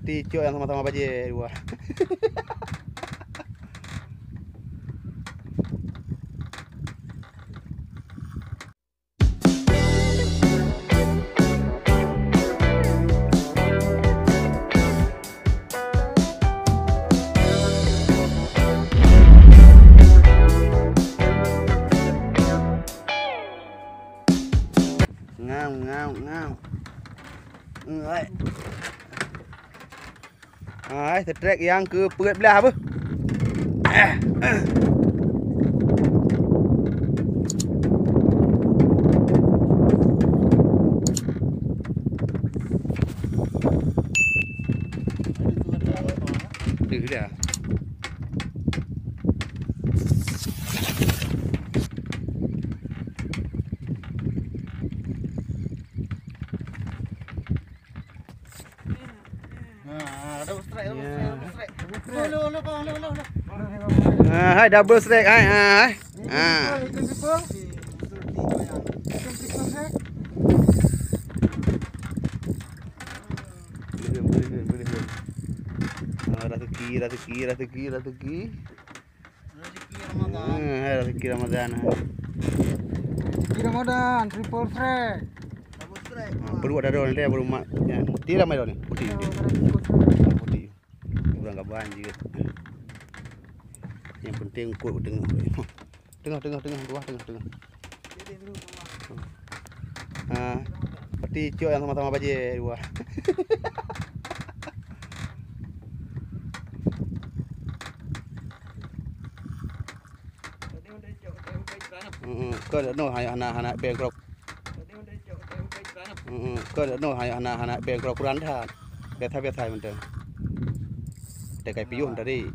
Seperti cok yang sama-sama baje dua. Ngao. Trek yang ke perit belah apa? Dah. Hai double strike hai. Rezeki Ramadan. Triple strike. Perlu ada daun dia baru mak. Tidak mai daun ni. Putih. Kurang enggak banjir. Yang penting kuat tengah. Tengah dua tengah. Seperti cok yang sama-sama baje dua. Kau no anak bengkrok. Kau no anak bengkrok kurang dah. Biasa macam. Dekai piyun tadi.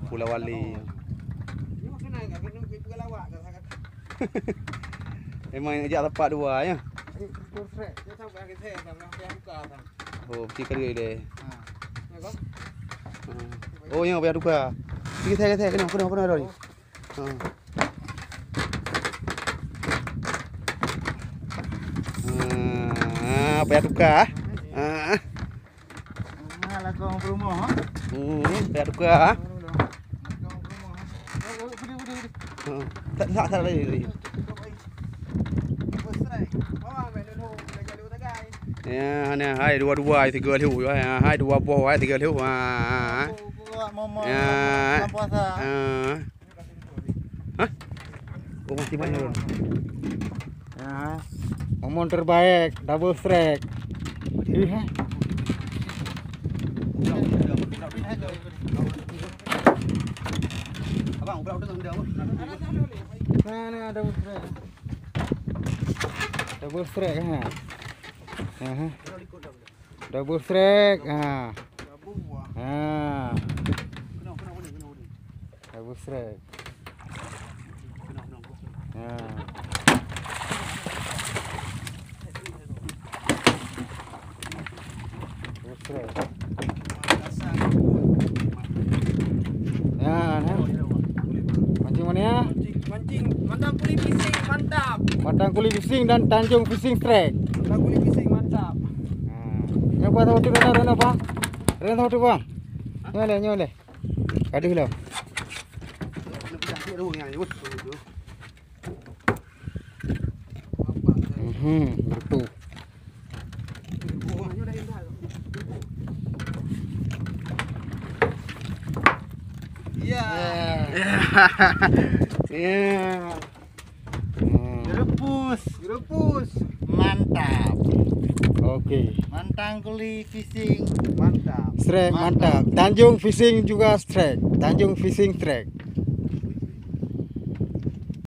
Pulau Wali. Memang ajak tepat dua ya. Oh, cikar dia. Oh, yang bayar duka. Kita kena dah ni. Bayar duka. Malah kau rumah. Bayar duka. Tak lagi. Ya, ni hai dua tiga liu. Hai dua buah, hai tiga liu. Ya. Hah? Oh, masih banyak. Ya. Momon terbaik, double strike. Abang, udah tengah. Nah, double strike. Double strike ha. Double strike ha. Double strike. Double strike. Mancing mana ya? Mancing Mandang Kuli Fishing mantap. Mandang Kuli Fishing dan Tanjung Fishing Strike. Mandang Kuli Fishing mantap. Yang buat tahu tu rena bang. Rena tahu tu bang. Nyole. Kadu hilau. Betul. Ya. Direbus. Mantap. Okey. Mandang Kuli Fishing mantap. Strike mantap. Tanjung Fishing juga strike. Tanjung Fishing strike.